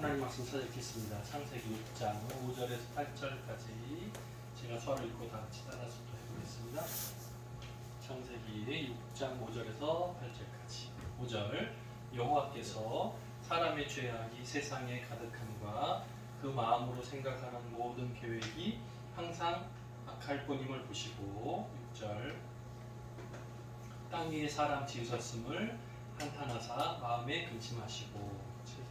하나님 말씀 찾아뵙겠습니다. 창세기 6장 5절에서 8절까지 제가 서로 읽고 다 같이 따라서 또 해보겠습니다. 창세기 6장 5절에서 8절까지 5절 여호와께서 사람의 죄악이 세상에 가득함과 그 마음으로 생각하는 모든 계획이 항상 악할 뿐임을 보시고 6절 땅 위에 사람 지으셨음을 한탄하사 마음에 근심하시고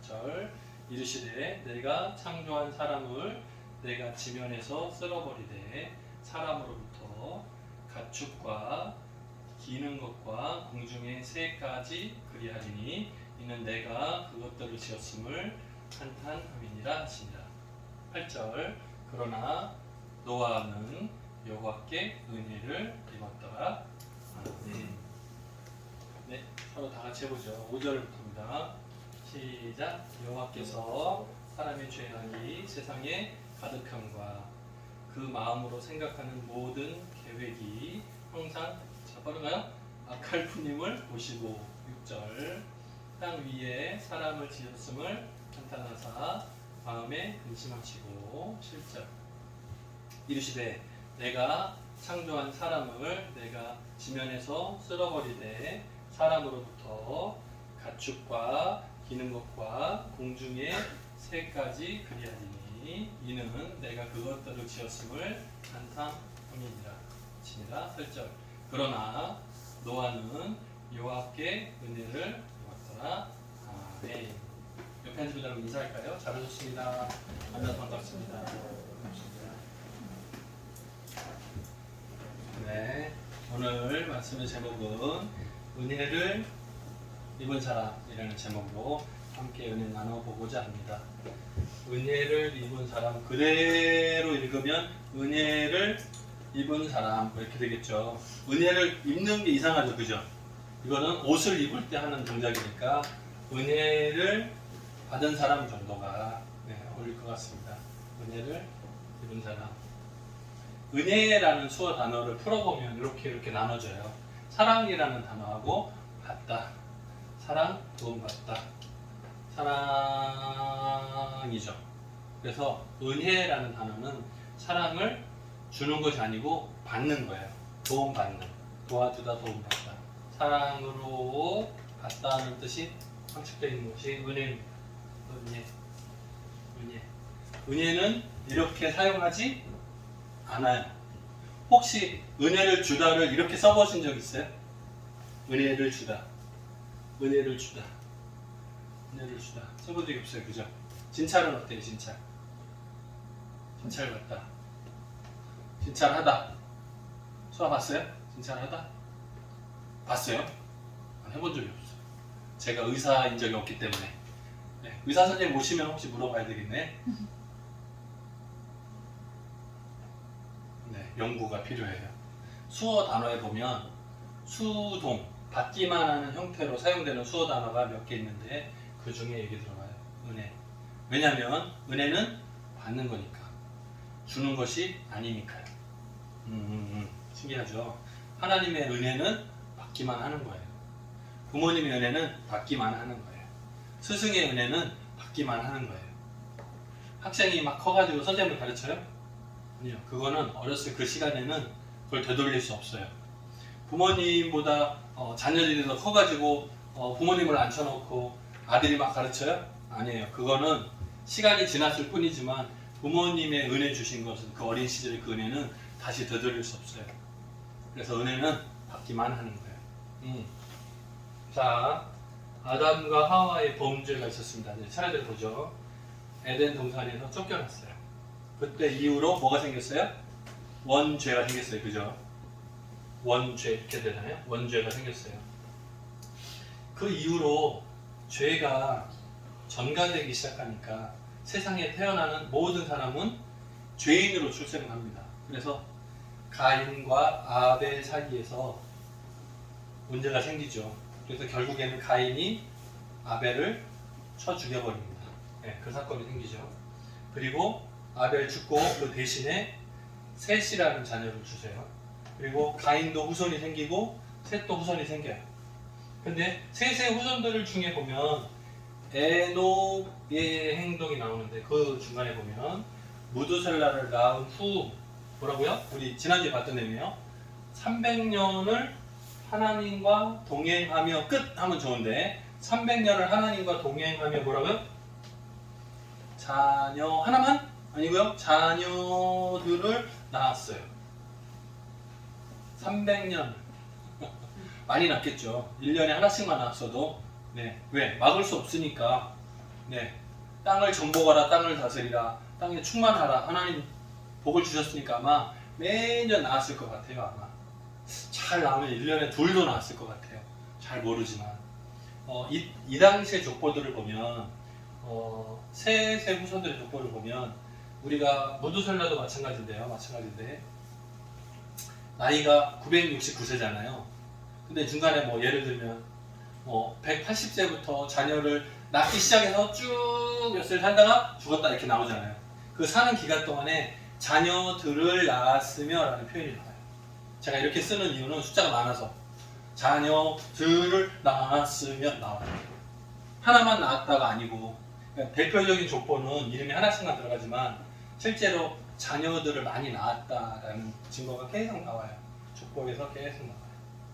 7절 이르시되 내가 창조한 사람을 내가 지면에서 쓸어버리되 사람으로부터 가축과 기는 것과 공중의 새까지 그리하리니 이는 내가 그것들을 지었음을 한탄함이니라 하시니라. 8절 그러나 노아는 여호와께 은혜를 입었더라. 아멘. 네, 서로 다 같이 해보죠. 5절부터입니다. 시작. 여호와께서 사람의 죄악이 세상에 가득함과 그 마음으로 생각하는 모든 계획이 항상 빠른가요? 악할 뿐임을 보시고 6절 땅 위에 사람을 지었음을 한탄하사 마음에 근심하시고 7절 이르시되 내가 창조한 사람을 내가 지면에서 쓸어버리되 사람으로부터 가축과 기는 것과 공중의 새까지 그리하리니 이는 내가 그것들을 지었음을 한탄함이니라. 치니라. 8절 그러나 노아는 여호와께 은혜를 입었더라. 아멘. 옆에 앉은 분들 인사할까요? 잘하셨습니다. 만나서 반갑습니다. 네, 오늘 말씀의 제목은 은혜를 입은 사람이라는 제목으로 함께 은혜 나눠보고자 합니다. 은혜를 입은 사람 그대로 읽으면 은혜를 입은 사람 이렇게 되겠죠. 은혜를 입는 게 이상하죠, 그죠? 이거는 옷을 입을 때 하는 동작이니까 은혜를 받은 사람 정도가 어울릴 것 같습니다. 은혜를 입은 사람. 은혜라는 수어 단어를 풀어보면 이렇게 나눠져요. 사랑이라는 단어하고 받다. 사랑, 도움받다. 사랑이죠. 그래서 은혜라는 단어는 사랑을 주는 것이 아니고 받는 거예요. 도움받는. 도와주다, 도움받다. 사랑으로 받다는 뜻이 함축되어 있는 것이 은혜입니다. 은혜. 은혜는 이렇게 사용하지 않아요. 혹시 은혜를 주다를 이렇게 써보신 적 있어요? 은혜를 주다. 은혜를 주다. 은혜를 주다. 써본 적이 없어요. 그죠? 진찰은 어때요? 진찰. 진찰 같다. 진찰하다. 써봤어요? 진찰하다? 봤어요? 해본 적이 없어요. 제가 의사인 적이 없기 때문에. 네. 의사 선생님 오시면 혹시 물어봐야 되겠네. 네, 연구가 필요해요. 수어 단어에 보면 수동, 받기만 하는 형태로 사용되는 수어 단어가 몇 개 있는데 그 중에 여기 들어가요. 은혜. 왜냐하면 은혜는 받는 거니까. 주는 것이 아니니까요. 신기하죠? 하나님의 은혜는 받기만 하는 거예요. 부모님의 은혜는 받기만 하는 거예요. 스승의 은혜는 받기만 하는 거예요. 학생이 막 커가지고 선생님을 가르쳐요? 아니요. 그거는 어렸을 그 시간에는 그걸 되돌릴 수 없어요. 부모님보다 자녀들이 더 커가지고 부모님을 앉혀놓고 아들이 막 가르쳐요? 아니에요. 그거는 시간이 지났을 뿐이지만 부모님의 은혜 주신 것은 그 어린 시절의 그 은혜는 다시 되돌릴 수 없어요. 그래서 은혜는 받기만 하는 거예요. 자, 아담과 하와의 범죄가 있었습니다. 이제 차례대로 보죠. 에덴 동산에서 쫓겨났어요. 그때 이후로 뭐가 생겼어요? 원죄가 생겼어요. 그죠? 원죄 이렇게 되잖아요. 원죄가 생겼어요. 그 이후로 죄가 전가되기 시작하니까 세상에 태어나는 모든 사람은 죄인으로 출생을 합니다. 그래서 가인과 아벨 사이에서 문제가 생기죠. 그래서 결국에는 가인이 아벨을 쳐 죽여버립니다. 네, 그 사건이 생기죠. 그리고 아벨 죽고 그 대신에 셋이라는 자녀를 주세요. 그리고 가인도 후손이 생기고 셋도 후손이 생겨요. 근데 셋의 후손들 중에 보면 에녹의 행동이 나오는데 그 중간에 보면 무두셀라를 낳은 후 뭐라고요? 우리 지난주에 봤던 내용이에요. 300년을 하나님과 동행하며 끝 하면 좋은데 300년을 하나님과 동행하며 뭐라고요? 자녀 하나만? 아니고요. 자녀들을 낳았어요. 300년 많이 낳겠죠. 1년에 하나씩만 낳았어도 네. 왜? 막을 수 없으니까 네. 땅을 정복하라, 땅을 다스리라, 땅에 충만하라. 하나님 복을 주셨으니까 아마 매년 나왔을 것 같아요. 아마 잘 나오면 1년에 둘도 나왔을 것 같아요. 잘 모르지만 이 당시의 족보들을 보면 세세 후손들의 족보를 보면 우리가 무두셀라도 마찬가지인데 나이가 969세잖아요. 근데 중간에 뭐 예를 들면 180세부터 자녀를 낳기 시작해서 쭉 몇 살 살다가 죽었다 이렇게 나오잖아요. 그 사는 기간 동안에 자녀들을 낳았으며 라는 표현이 나와요. 제가 이렇게 쓰는 이유는 숫자가 많아서 자녀들을 낳았으며 나와요. 하나만 낳았다가 아니고 그러니까 대표적인 족보는 이름이 하나씩만 들어가지만 실제로 자녀들을 많이 낳았다라는 증거가 계속 나와요. 족보에서 계속 나와요.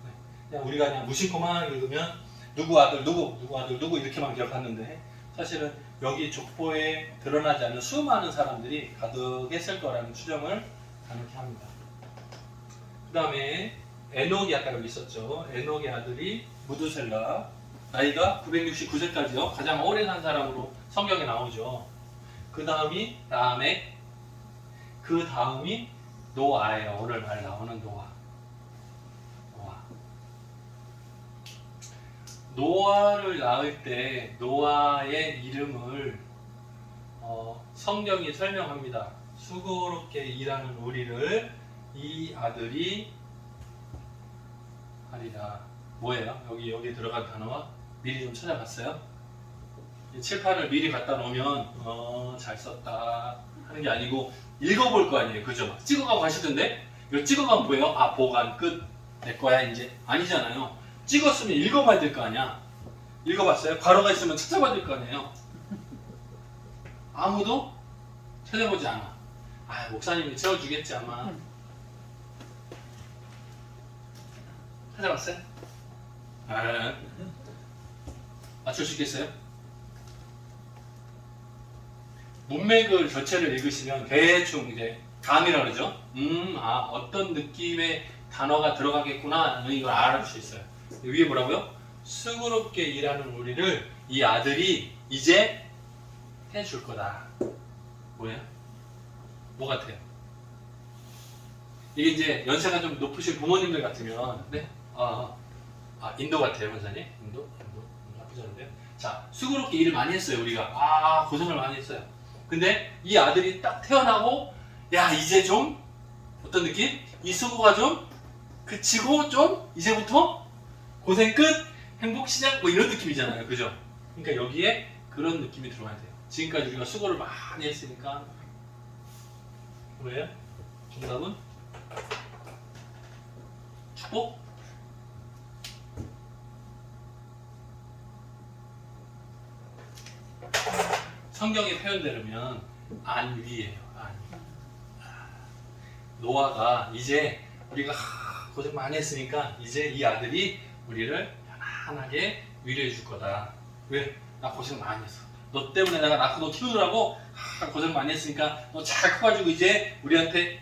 네. 그냥 우리가 그냥 무심코만 읽으면 누구 아들 누구 이렇게만 기억하는데 사실은 여기 족보에 드러나지 않는 수많은 사람들이 가득했을 거라는 추정을 가능케 합니다. 그 다음에 에녹이 아까 여기 있었죠. 에녹의 아들이 무두셀라, 나이가 969세까지요. 가장 오래 산 사람으로 성경에 나오죠. 그 다음이 라멕, 그 다음이 노아예요. 오늘 말 나오는 노아. 노아를 낳을 때 노아의 이름을 성경이 설명합니다. 수고롭게 일하는 우리를 이 아들이 하리라. 뭐예요? 여기 들어간 단어가 미리 좀 찾아봤어요? 7, 8을 미리 갖다 놓으면 잘 썼다 하는 게 아니고 읽어볼 거 아니에요. 그죠? 찍어가고 가시던데? 이거 찍어가면 뭐예요? 아, 보관 끝. 내 거야 이제. 아니잖아요. 찍었으면 읽어봐야 될 거 아니야. 읽어봤어요? 괄호가 있으면 찾아봐야 될 거 아니에요. 아무도 찾아보지 않아. 아, 목사님이 채워주겠지 아마. 찾아봤어요? 아, 맞출 수 있겠어요? 문맥을 전체를 읽으시면 대충 이제 감이라 그러죠. 어떤 느낌의 단어가 들어가겠구나 하는 걸 알아볼 수 있어요. 위에 뭐라고요? 수고롭게 일하는 우리를 이 아들이 이제 해줄 거다. 뭐예요? 뭐 같아요? 이게 이제 연세가 좀 높으신 부모님들 같으면 네? 인도 같아요, 원사님. 인도 나쁘지 않은데요. 자, 수고롭게 일을 많이 했어요, 우리가. 고생을 많이 했어요. 근데 이 아들이 딱 태어나고 야, 이제 좀 어떤 느낌? 이 수고가 좀 그치고 좀 이제부터 고생 끝, 행복 시작 뭐 이런 느낌이잖아요. 그죠? 그러니까 여기에 그런 느낌이 들어와야 돼요. 지금까지 우리가 수고를 많이 했으니까 뭐예요? 정답은 축복? 성경의 표현대로면 안위예요. 안위. 노아가 이제 우리가 고생 많이 했으니까 이제 이 아들이 우리를 편안하게 위로해 줄 거다. 왜? 나 고생 많이 했어. 너 때문에 내가 낳고 너 키우느라고 고생 많이 했으니까 너 잘 커가지고 이제 우리한테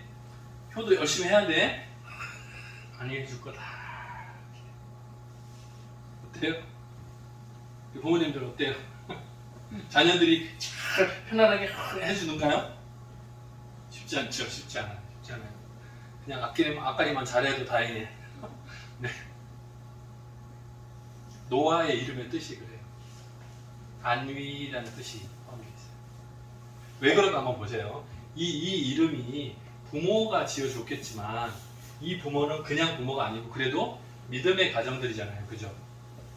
효도 열심히 해야 돼. 안위해 줄 거다. 어때요? 부모님들 어때요? 자녀들이 잘 편안하게 해주는가요? 쉽지 않죠. 쉽지 않아요. 그냥 아까리만 잘해도 다행이에요. 네. 노아의 이름의 뜻이 그래요. 안위라는 뜻이 포함되어 있어요. 왜 그런가 한번 보세요. 이 이름이 부모가 지어줬겠지만 이 부모는 그냥 부모가 아니고 그래도 믿음의 가정들이잖아요. 그죠?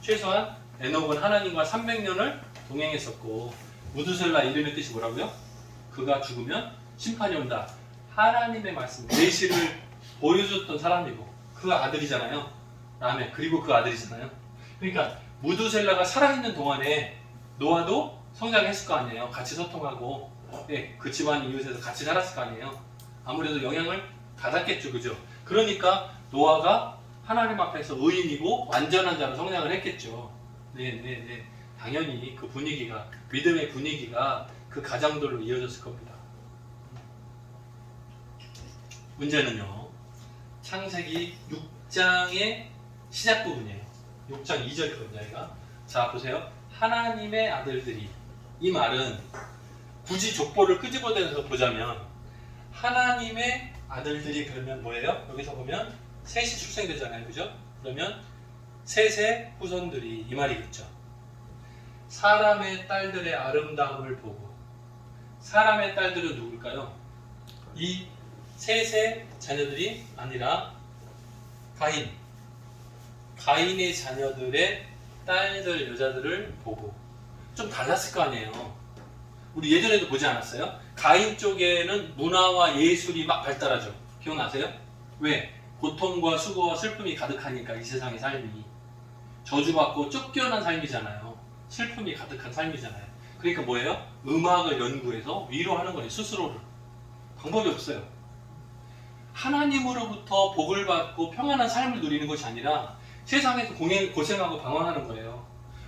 최소한 에녹은 하나님과 300년을 동행했었고 무두셀라 이름의 뜻이 뭐라고요? 그가 죽으면 심판이 온다. 하나님의 말씀, 계시를 보여줬던 사람이고 그 아들이잖아요. 라멕 그리고 그 아들이잖아요. 그러니까 무두셀라가 살아있는 동안에 노아도 성장했을 거 아니에요. 같이 소통하고 예, 그 집안 이웃에서 같이 살았을 거 아니에요. 아무래도 영향을 받았겠죠, 그죠? 그러니까 노아가 하나님 앞에서 의인이고 완전한 자로 성장을 했겠죠. 네. 당연히 그 분위기가, 믿음의 분위기가 그 가정들로 이어졌을 겁니다. 문제는요, 창세기 6장의 시작 부분이에요. 6장 2절이거든요, 여기가. 자, 보세요. 하나님의 아들들이. 이 말은 굳이 족보를 끄집어내서 보자면 하나님의 아들들이 그러면 뭐예요? 여기서 보면 셋이 출생되잖아요, 그죠? 그러면 셋의 후손들이 이 말이겠죠. 사람의 딸들의 아름다움을 보고. 사람의 딸들은 누굴까요? 이 셋의 자녀들이 아니라 가인의 자녀들의 딸들, 여자들을 보고. 좀 달랐을 거 아니에요. 우리 예전에도 보지 않았어요? 가인 쪽에는 문화와 예술이 막 발달하죠. 기억나세요? 왜? 고통과 수고와 슬픔이 가득하니까 이 세상의 삶이. 저주받고 쫓겨난 삶이잖아요. 슬픔이 가득한 삶이잖아요. 그러니까 뭐예요? 음악을 연구해서 위로하는 거예요. 스스로를. 방법이 없어요. 하나님으로부터 복을 받고 평안한 삶을 누리는 것이 아니라 세상에서 고생하고 방황하는 거예요.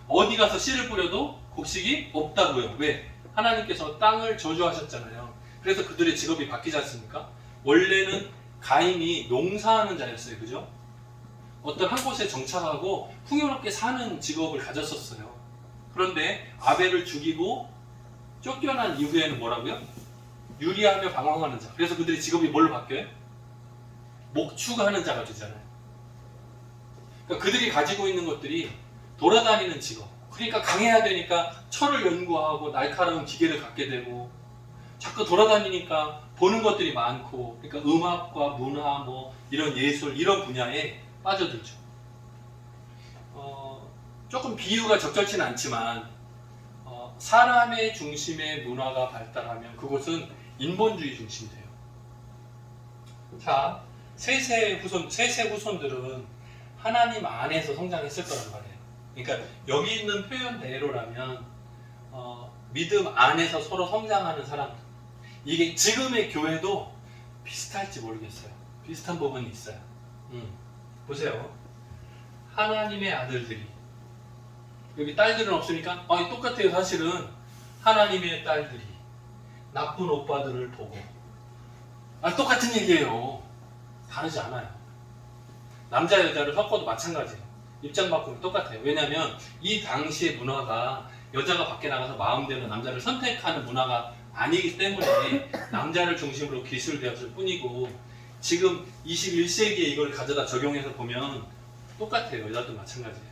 어디 가서 씨를 뿌려도 곡식이 없다고요. 왜? 하나님께서 땅을 저주하셨잖아요. 그래서 그들의 직업이 바뀌지 않습니까? 원래는 가인이 농사하는 자였어요. 그죠? 어떤 한 곳에 정착하고 풍요롭게 사는 직업을 가졌었어요. 그런데 아벨을 죽이고 쫓겨난 이후에는 뭐라고요? 유리하며 방황하는 자. 그래서 그들의 직업이 뭘로 바뀌어요? 목축하는 자가 되잖아요. 그러니까 그들이 가지고 있는 것들이 돌아다니는 직업. 그러니까 강해야 되니까 철을 연구하고 날카로운 기계를 갖게 되고 자꾸 돌아다니니까 보는 것들이 많고 그러니까 음악과 문화 뭐 이런 예술 이런 분야에 빠져들죠. 조금 비유가 적절치는 않지만 사람의 중심의 문화가 발달하면 그곳은 인본주의 중심이 돼요. 자, 셋의 후손들은 하나님 안에서 성장했을 거란 말이에요. 그러니까 여기 있는 표현대로라면 믿음 안에서 서로 성장하는 사람들. 이게 지금의 교회도 비슷할지 모르겠어요. 비슷한 부분이 있어요. 보세요. 하나님의 아들들이 여기 딸들은 없으니까 아니 똑같아요. 사실은 하나님의 딸들이 나쁜 오빠들을 보고 똑같은 얘기예요. 다르지 않아요. 남자 여자를 섞어도 마찬가지예요. 입장 바꾸면 똑같아요. 왜냐하면 이 당시의 문화가 여자가 밖에 나가서 마음대로 남자를 선택하는 문화가 아니기 때문에 남자를 중심으로 기술되었을 뿐이고 지금 21세기에 이걸 가져다 적용해서 보면 똑같아요. 여자도 마찬가지예요.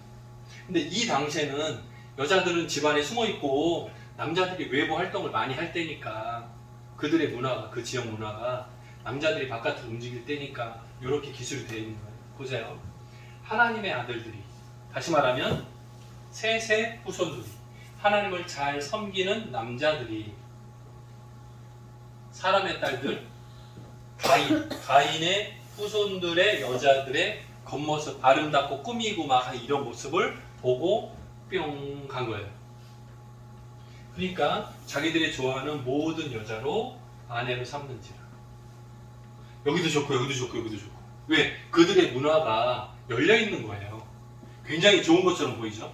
근데 이 당시에는 여자들은 집안에 숨어있고 남자들이 외부 활동을 많이 할 때니까 그들의 문화가, 그 지역 문화가 남자들이 바깥으로 움직일 때니까 이렇게 기술이 되어 있는 거예요. 보세요. 하나님의 아들들이, 다시 말하면 셋의 후손들이, 하나님을 잘 섬기는 남자들이, 사람의 딸들, 가인의 후손들의 여자들의 겉모습, 아름답고 꾸미고 막 이런 모습을 보고 뿅 간 거예요. 그러니까 자기들이 좋아하는 모든 여자로 아내를 삼는지라. 여기도 좋고 여기도 좋고 여기도 좋고. 왜? 그들의 문화가 열려있는 거예요. 굉장히 좋은 것처럼 보이죠?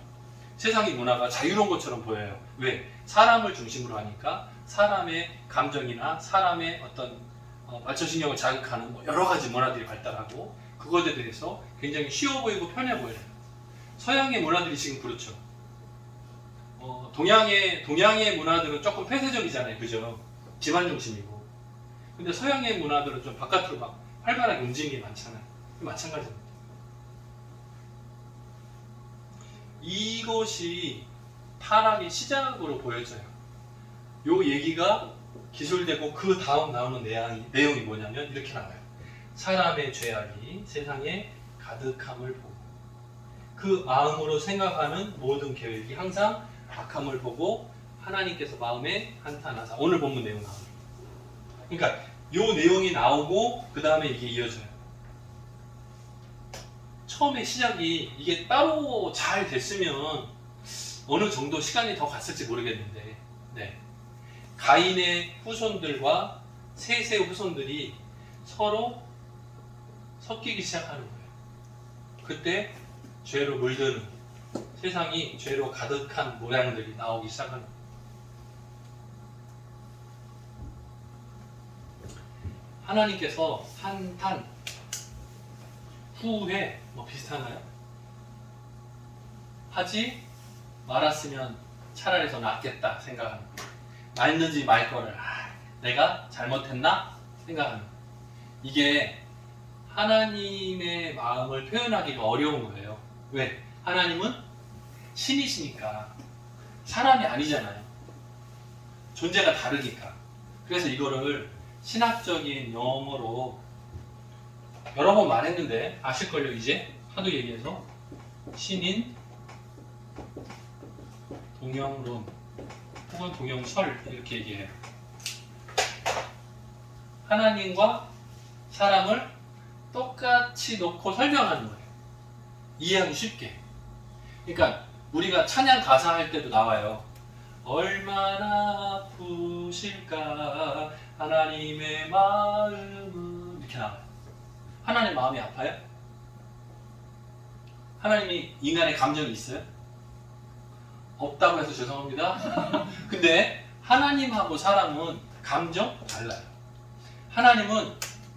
세상의 문화가 자유로운 것처럼 보여요. 왜? 사람을 중심으로 하니까 사람의 감정이나 사람의 어떤 말초신경을 자극하는 여러 가지 문화들이 발달하고 그것에 대해서 굉장히 쉬워 보이고 편해 보여요. 서양의 문화들이 지금 그렇죠. 동양의 문화들은 조금 폐쇄적이잖아요. 그죠? 집안 중심이고. 근데 서양의 문화들은 좀 바깥으로 막 활발하게 움직이는 게 많잖아요. 마찬가지입니다. 이것이 타락의 시작으로 보여져요. 요 얘기가 기술되고 그 다음 나오는 내용이 뭐냐면 이렇게 나와요. 사람의 죄악이 세상에 가득함을 보고 그 마음으로 생각하는 모든 계획이 항상 악함을 보고 하나님께서 마음에 한탄하사. 오늘 본문 내용 나옵니다. 그러니까 요 내용이 나오고 그 다음에 이게 이어져요. 처음에 시작이 이게 따로 잘 됐으면 어느 정도 시간이 더 갔을지 모르겠는데, 네. 가인의 후손들과 셋의 후손들이 서로 섞이기 시작하는 거예요. 그때 죄로 물드는, 세상이 죄로 가득한 모양들이 나오기 시작하는 거예요. 하나님께서 한탄 후에 뭐 비슷하나요? 하지 말았으면 차라리 더 낫겠다 생각하는 거예요. 말는지 말 거를 내가 잘못했나 생각하는 거예요. 이게 하나님의 마음을 표현하기가 어려운 거예요. 왜? 하나님은 신이시니까 사람이 아니잖아요. 존재가 다르니까. 그래서 이거를 신학적인 용어로 여러 번 말했는데 아실걸요. 이제 하도 얘기해서 신인 동영론 혹은 동영설 이렇게 얘기해요. 하나님과 사람을 똑같이 놓고 설명하는 거예요. 이해하기 쉽게. 그러니까 우리가 찬양 가사 할 때도 나와요. 얼마나 아프실까 하나님의 마음은, 이렇게 나와요. 하나님 마음이 아파요? 하나님이 인간의 감정이 있어요? 없다고 해서 죄송합니다. 근데 하나님하고 사람은 감정 달라요. 하나님은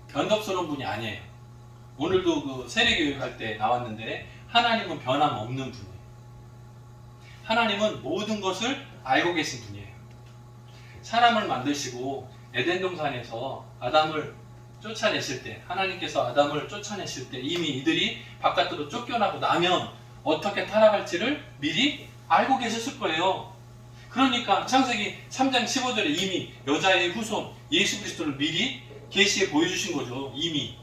변덕스러운 분이 아니에요. 오늘도 그 세례교육 할 때 나왔는데 하나님은 변함없는 분이에요. 하나님은 모든 것을 알고 계신 분이에요. 사람을 만드시고 에덴 동산에서 아담을 쫓아내실 때, 하나님께서 아담을 쫓아내실 때 이미 이들이 바깥으로 쫓겨나고 나면 어떻게 타락할지를 미리 알고 계셨을 거예요. 그러니까 창세기 3장 15절에 이미 여자의 후손 예수 그리스도를 미리 계시해 보여주신 거죠. 이미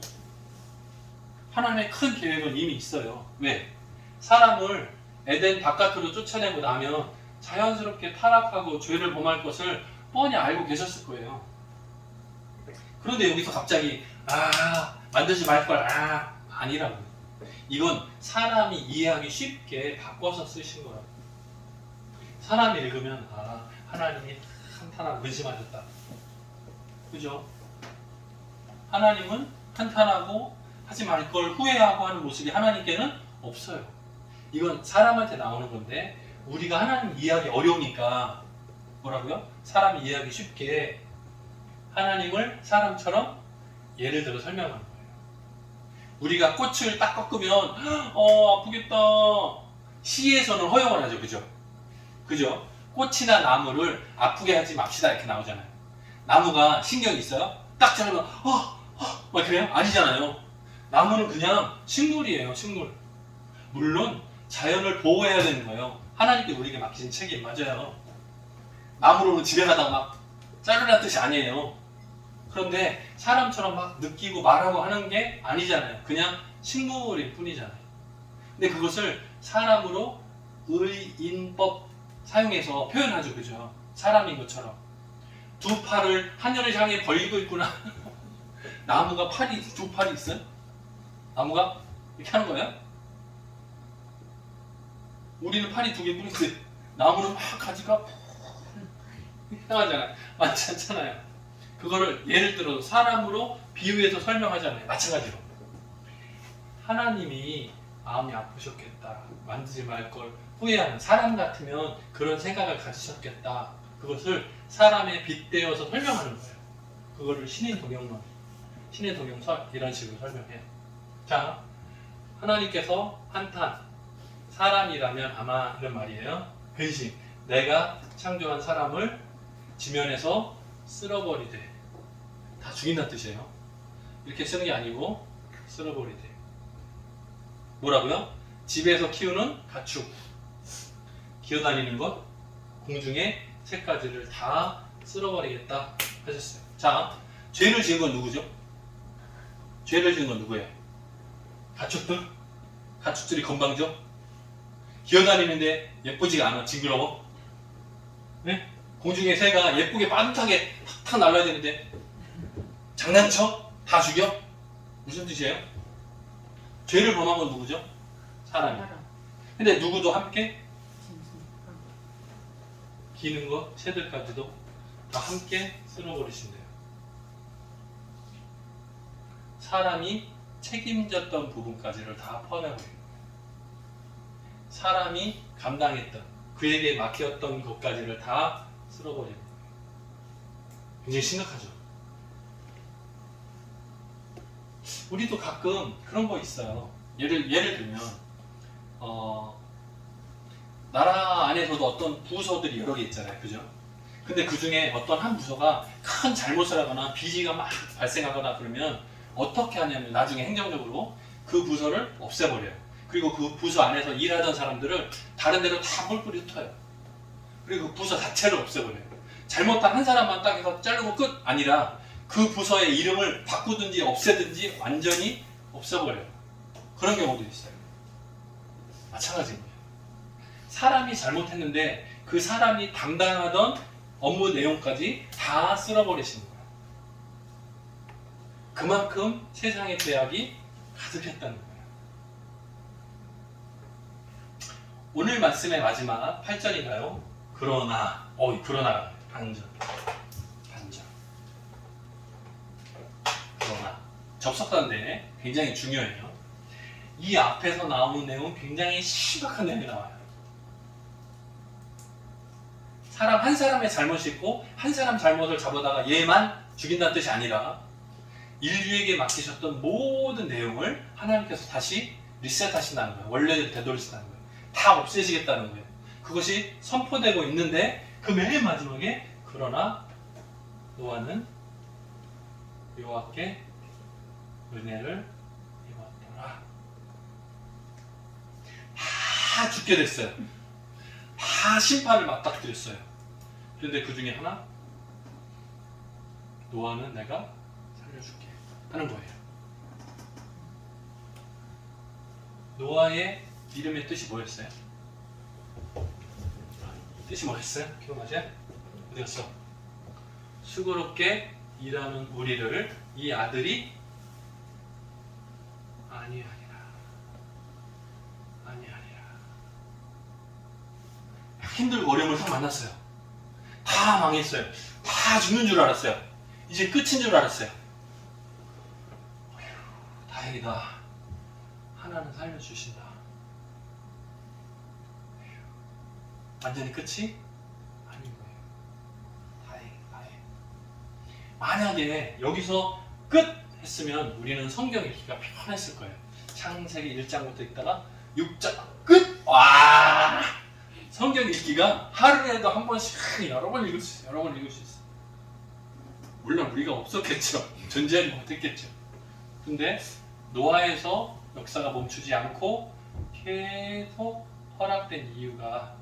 하나님의 큰 계획은 이미 있어요. 왜? 사람을 에덴 바깥으로 쫓아내고 나면 자연스럽게 타락하고 죄를 범할 것을 뻔히 알고 계셨을 거예요. 그런데 여기서 갑자기 만들지 말걸 아니라고. 이건 사람이 이해하기 쉽게 바꿔서 쓰신 거라고. 사람이 읽으면 하나님이 한탄하고 근심하셨다. 그죠? 하나님은 한탄하고 하지 말 걸 후회하고 하는 모습이 하나님께는 없어요. 이건 사람한테 나오는 건데 우리가 하나님 이해하기 어려우니까 뭐라고요? 사람이 이해하기 쉽게 하나님을 사람처럼 예를 들어 설명하는 거예요. 우리가 꽃을 딱 꺾으면 아프겠다. 시에서는 허용을 하죠. 그죠? 그죠? 꽃이나 나무를 아프게 하지 맙시다 이렇게 나오잖아요. 나무가 신경이 있어요? 딱 자르면 막 그래요? 아니잖아요. 나무는 그냥 식물이에요. 식물. 물론 자연을 보호해야 되는 거예요. 하나님께 우리에게 맡기신 책임 맞아요. 나무로는 집에 가다가 막 자르라는 뜻이 아니에요. 그런데 사람처럼 막 느끼고 말하고 하는 게 아니잖아요. 그냥 식물일 뿐이잖아요. 근데 그것을 사람으로 의인법 사용해서 표현하죠. 그죠? 사람인 것처럼. 두 팔을 하늘을 향해 벌리고 있구나. 나무가 두 팔이 있어요? 나무가 이렇게 하는 거예요? 우리는 팔이 두 개뿐인데 나무는 막 가지가 향하잖아요. 맞지 않잖아요. 그거를 예를 들어 사람으로 비유해서 설명하잖아요. 마찬가지로 하나님이 마음이 아프셨겠다. 만들지 말 걸 후회하는 사람 같으면 그런 생각을 가지셨겠다. 그것을 사람에 빗대어서 설명하는 거예요. 그거를 신인 동영론, 신인 동영설 이런 식으로 설명해요. 자, 하나님께서 한탄 사람이라면 아마 이런 말이에요. 근심, 내가 창조한 사람을 지면에서 쓸어버리되, 다 죽인다는 뜻이에요. 이렇게 쓰는 게 아니고 쓸어버리되. 뭐라고요? 집에서 키우는 가축, 기어다니는 것, 공중의 새까지를 다 쓸어버리겠다 하셨어요. 자, 죄를 지은 건 누구죠? 죄를 지은 건 누구예요? 가축들? 가축들이 건방져? 기어다니는데 예쁘지가 않아. 징그러워? 네? 공중의 새가 예쁘게 빠듯하게 탁탁 날아야 되는데 장난쳐? 다 죽여? 무슨 뜻이에요? 죄를 범한 건 누구죠? 사람이. 근데 누구도 함께 기는 것, 새들까지도 다 함께 쓸어버리신대요. 사람이 책임졌던 부분까지를 다 포함해버리는 거예요. 사람이 감당했던, 그에게 맡겼던 것까지를 다 쓸어버리는 거예요. 굉장히 심각하죠. 우리도 가끔 그런 거 있어요. 예를 들면 나라 안에서도 어떤 부서들이 여러 개 있잖아요. 그죠? 근데 그 중에 어떤 한 부서가 큰 잘못을 하거나 비리가 막 발생하거나 그러면 어떻게 하냐면 나중에 행정적으로 그 부서를 없애버려요. 그리고 그 부서 안에서 일하던 사람들을 다른 데로 다 뿔뿔이 흩어요. 그리고 그 부서 자체를 없애버려요. 잘못한 한 사람만 딱 해서 자르고 끝 아니라 그 부서의 이름을 바꾸든지 없애든지 완전히 없애버려요. 그런 경우도 있어요. 마찬가지인 거예요. 사람이 잘못했는데 그 사람이 담당하던 업무 내용까지 다 쓸어버리시는 거예요. 그만큼 세상의 죄악이 가득했다는 거예요. 오늘 말씀의 마지막 8절인가요? 그러나 반전. 그러나 접속사인데 굉장히 중요해요. 이 앞에서 나오는 내용은 굉장히 심각한 내용이 나와요. 사람 한 사람의 잘못이 있고 한 사람 잘못을 잡아다가 얘만 죽인다는 뜻이 아니라 인류에게 맡기셨던 모든 내용을 하나님께서 다시 리셋하신다는 거예요. 원래대로 되돌리신다는 거예요. 다 없애시겠다는 거예요. 그것이 선포되고 있는데 그 맨 마지막에 그러나 노아는 여호와께 은혜를 입었더라. 다 죽게 됐어요. 다 심판을 맞닥뜨렸어요. 그런데 그 중에 하나, 노아는 내가 살려줄게 하는 거예요. 노아의 이름의 뜻이 뭐였어요? 뜻이 뭐였어요? 기억나세요? 어디 갔어? 수고롭게 일하는 우리를 이 아들이 아니라 힘들고 어려움을 딱 만났어요. 다 망했어요. 다 죽는 줄 알았어요. 이제 끝인 줄 알았어요. 어휴, 다행이다. 하나는 살려주신다. 어휴, 완전히 끝이 아닌 거예요. 다행. 만약에 여기서 끝 했으면 우리는 성경 읽기가 편했을 거예요. 창세기 1장부터 읽다가 6장 끝! 와! 성경 읽기가 하루에도 한 번씩 여러 번 읽을 수 있어요. 물론 우리가 없었겠죠. 존재하지 못했겠죠. 근데 노아에서 역사가 멈추지 않고 계속 허락된 이유가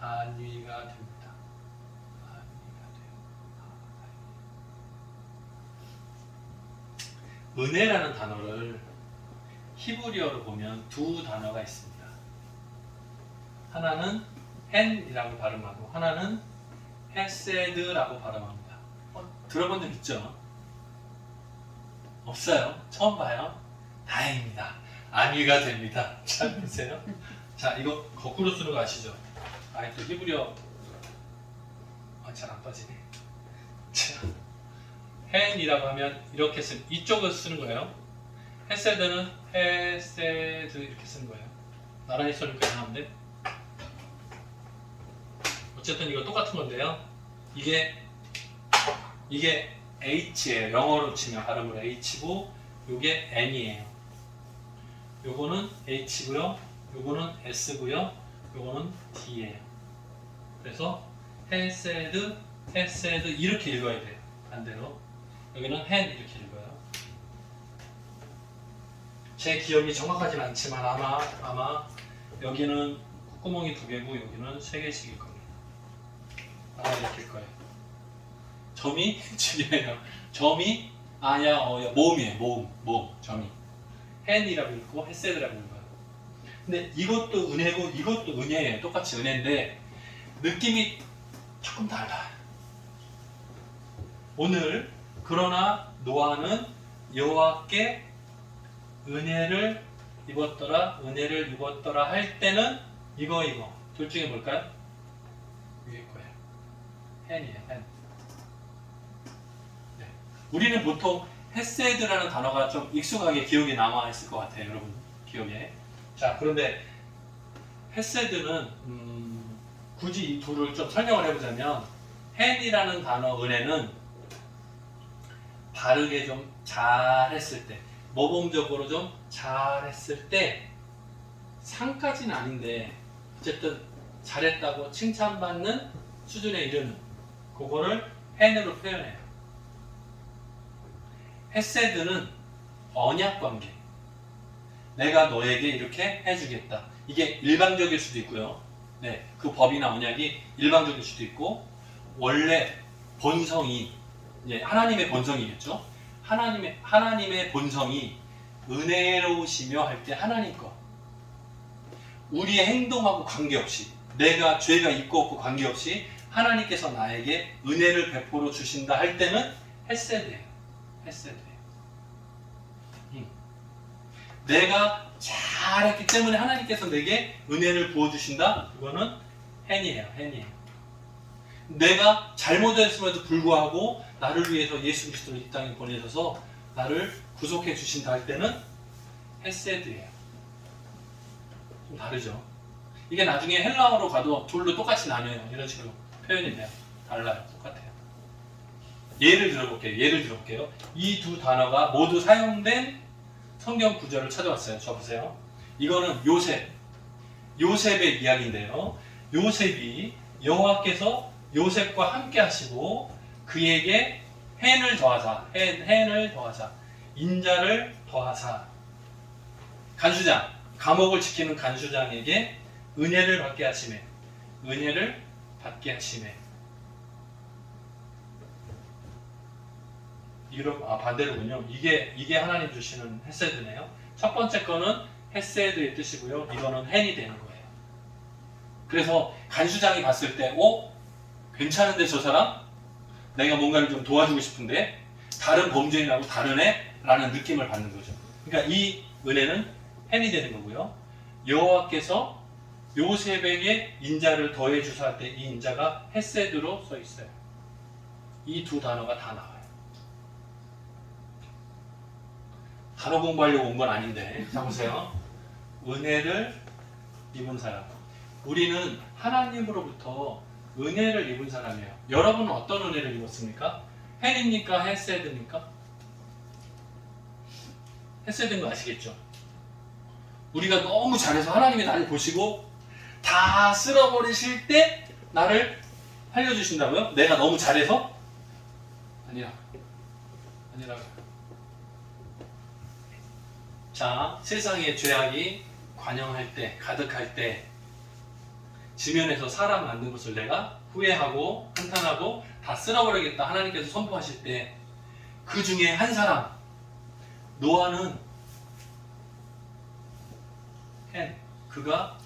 안위가 됩니다. 은혜라는 단어를 히브리어로 보면 두 단어가 있습니다. 하나는 헨이라고 발음하고 하나는 헤세드라고 발음합니다. 들어본 적 있죠? 없어요? 처음 봐요? 다행입니다. 안위가 됩니다. 자, 보세요. 자, 이거 거꾸로 쓰는 거 아시죠? 또 히브리어 잘 안 빠지네. 자, 헨이라고 하면 이렇게 이쪽을 쓰는 거예요. 헤세드는 헤세드 이렇게 쓰는 거예요. 나란히 써니까 이상한데? 어쨌든 이거 똑같은 건데요. 이게 H예요. 영어로 치면 발음으로 H고 요게 N이에요. 요거는 H고요. 요거는 S고요. 요거는 D예요. 그래서 헤세드 이렇게 읽어야 돼요. 반대로. 여기는 헨 이렇게 읽어요. 제 기억이 정확하진 않지만 아마 여기는 콧구멍이 2개고 여기는 3개씩일 겁니다. 아마 이렇게 일 거예요. 점이 중요해요. 점이 아야 어야 모음이에요. 모음 점이 헨이라고 읽고 헤세드라고 읽어요. 근데 이것도 은혜고 이것도 은혜예요. 똑같이 은혜인데 느낌이 조금 달라요. 오늘 그러나 노아는 여호와께 은혜를 입었더라 할 때는 이거 둘 중에 뭘까요? 위에 거예요. hen이에요. hen. 네. 우리는 보통 헤세드라는 단어가 좀 익숙하게 기억에 남아 있을 것 같아요, 여러분 기억에. 자, 그런데 헤세드는 굳이 이 둘을 좀 설명을 해보자면 hen이라는 단어 은혜는 바르게 좀 잘했을 때, 모범적으로 좀 잘했을 때, 상까지는 아닌데 어쨌든 잘했다고 칭찬받는 수준에 이르는 그거를 hen으로 표현해요. 헤세드는 언약관계. 내가 너에게 이렇게 해주겠다. 이게 일방적일 수도 있고요. 네, 그 법이나 언약이 일방적일 수도 있고, 원래 본성이, 이제 하나님의 본성이겠죠. 하나님의 본성이 은혜로우시며 할 때 하나님 거. 우리의 행동하고 관계없이, 내가 죄가 있고 없고 관계없이 하나님께서 나에게 은혜를 베풀어 주신다 할 때는 헤세드예요. 헤세드예요. 내가 잘했기 때문에 하나님께서 내게 은혜를 부어주신다? 그거는 hen이에요. hen이에요. 내가 잘못했음에도 불구하고 나를 위해서 예수 그리스도를 이 땅에 보내셔서 나를 구속해 주신다 할 때는 헤세드예요. 좀 다르죠. 이게 나중에 헬라어로 가도 둘로 똑같이 나뉘어요. 이런 식으로 표현이 돼요. 달라요. 똑같아요. 예를 들어볼게요. 이 두 단어가 모두 사용된 성경 구절을 찾아왔어요. 저 보세요. 이거는 요셉의 이야기인데요. 요셉이 여호와께서 요셉과 함께 하시고 그에게 hen을 더하사, 인자를 더하사, 간수장, 감옥을 지키는 간수장에게 은혜를 받게 하시매. 반대로군요. 이게 하나님 주시는 헤세드네요. 첫 번째 거는 헤세드의 뜻이고요. 이거는 hen이 되는 거예요. 그래서 간수장이 봤을 때, 괜찮은데 저 사람? 내가 뭔가를 좀 도와주고 싶은데 다른 범죄인하고 다르네? 라는 느낌을 받는 거죠. 그러니까 이 은혜는 hen이 되는 거고요. 여호와께서 요셉에게 인자를 더해 주사 할 때 이 인자가 헤세드로 써 있어요. 이 두 단어가 다 나와요. 단어 공부하려고 온 건 아닌데, 자 보세요. 은혜를 입은 사람. 우리는 하나님으로부터 은혜를 입은 사람이에요. 여러분은 어떤 은혜를 입었습니까? hen입니까? 헤세드입니까? 헤세드인 거 아시겠죠? 우리가 너무 잘해서 하나님이 나를 보시고 다 쓸어버리실 때 나를 살려주신다고요? 내가 너무 잘해서? 아니라. 자, 세상에 죄악이 관영할 때, 가득할 때, 지면에서 사람 만든 것을 내가 후회하고 한탄하고 다 쓸어버리겠다 하나님께서 선포하실 때, 그 중에 한 사람, 노아는 그가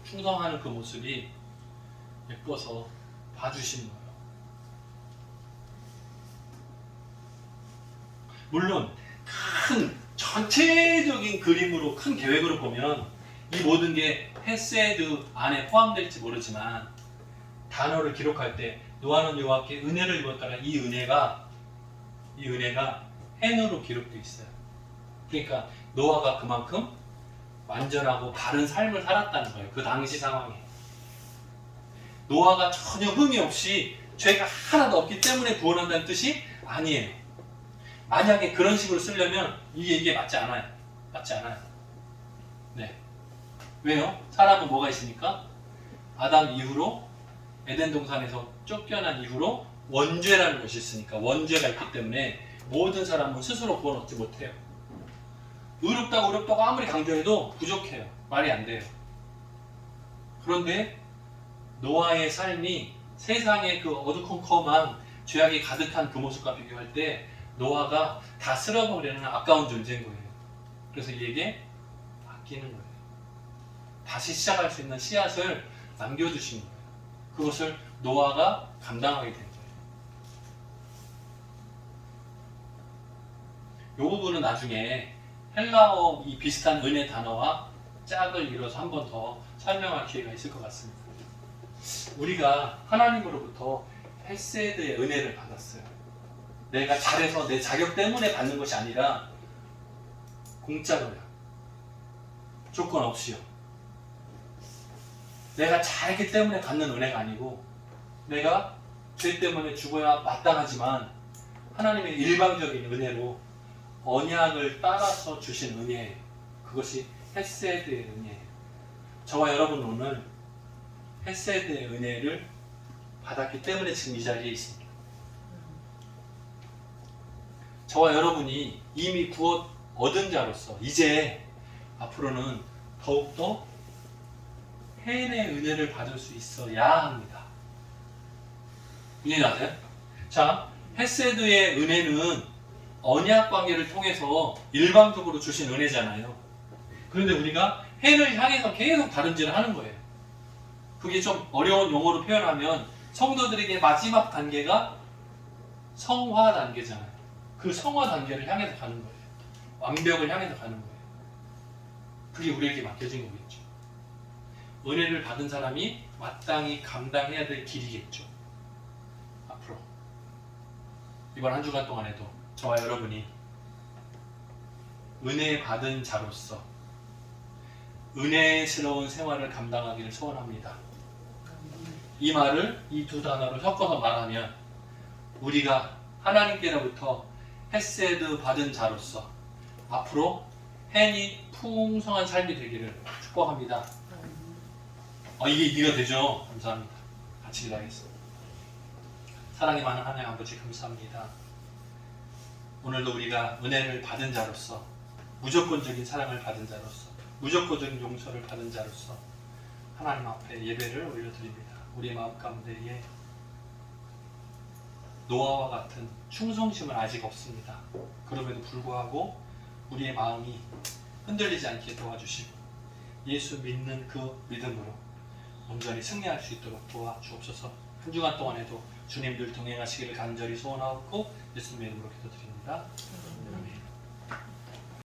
충성하는 그 모습이 예뻐서 봐주시는 거예요. 물론 큰 전체적인 그림으로, 큰 계획으로 보면 이 모든 게 헤세드 안에 포함될지 모르지만, 단어를 기록할 때 노아는 여호와께 은혜를 입었다는 이 은혜가 hen으로 기록되어 있어요. 그러니까 노아가 그만큼 완전하고 바른 삶을 살았다는 거예요. 그 당시 상황에 노아가 전혀 흠이 없이 죄가 하나도 없기 때문에 구원한다는 뜻이 아니에요. 만약에 그런 식으로 쓰려면 이게 맞지 않아요. 네. 왜요? 사람은 뭐가 있습니까? 아담 이후로, 에덴 동산에서 쫓겨난 이후로 원죄라는 것이 있으니까, 원죄가 있기 때문에 모든 사람은 스스로 구원 얻지 못해요. 의롭다고 아무리 강조해도 부족해요. 말이 안 돼요. 그런데 노아의 삶이 세상의 그 어두컴컴한 죄악이 가득한 그 모습과 비교할 때 노아가 다 쓸어버리는 아까운 존재인 거예요. 그래서 이에게 아끼는 거예요. 다시 시작할 수 있는 씨앗을 남겨주신 거예요. 그것을 노아가 감당하게 된 거예요. 이 부분은 나중에 헬라어 이 비슷한 은혜 단어와 짝을 이뤄서 한 번 더 설명할 기회가 있을 것 같습니다. 우리가 하나님으로부터 헤세드의 은혜를 받았어요. 내가 잘해서 내 자격 때문에 받는 것이 아니라 공짜로요. 조건 없이요. 내가 잘했기 때문에 받는 은혜가 아니고 내가 죄 때문에 죽어야 마땅하지만 하나님의 일방적인 은혜로 언약을 따라서 주신 은혜예요. 그것이 헤세드의 은혜예요. 저와 여러분 오늘 헤세드의 은혜를 받았기 때문에 지금 이 자리에 있습니다. 저와 여러분이 이미 구원 얻은 자로서 이제 앞으로는 더욱더 해인의 은혜를 받을 수 있어야 합니다. 이해가세요? 자, 헤세드의 은혜는 언약 관계를 통해서 일방적으로 주신 은혜잖아요. 그런데 우리가 해를 향해서 계속 다름질을 하는 거예요. 그게 좀 어려운 용어로 표현하면 성도들에게 마지막 단계가 성화 단계잖아요. 그 성화 단계를 향해서 가는 거예요. 완벽을 향해서 가는 거예요. 그게 우리에게 맡겨진 거겠죠. 은혜를 받은 사람이 마땅히 감당해야 될 길이겠죠. 앞으로 이번 한 주간 동안에도 저와 여러분이 은혜 받은 자로서 은혜스러운 생활을 감당하기를 소원합니다. 이 말을 이 두 단어로 섞어서 말하면 우리가 하나님께로부터 헤세드 받은 자로서 앞으로 hen이 풍성한 삶이 되기를 축복합니다. 이게 이해가 되죠? 감사합니다. 같이 기도하겠습니다. 사랑이 많은 하나님 아버지 감사합니다. 오늘도 우리가 은혜를 받은 자로서 무조건적인 사랑을 받은 자로서 무조건적인 용서를 받은 자로서 하나님 앞에 예배를 올려드립니다. 우리의 마음 가운데에 노아와 같은 충성심은 아직 없습니다. 그럼에도 불구하고 우리의 마음이 흔들리지 않게 도와주시고 예수 믿는 그 믿음으로 온전히 승리할 수 있도록 도와주옵소서. 한 주간 동안에도 주님 늘 동행하시기를 간절히 소원하고 예수님의 이름으로 기도드립니다.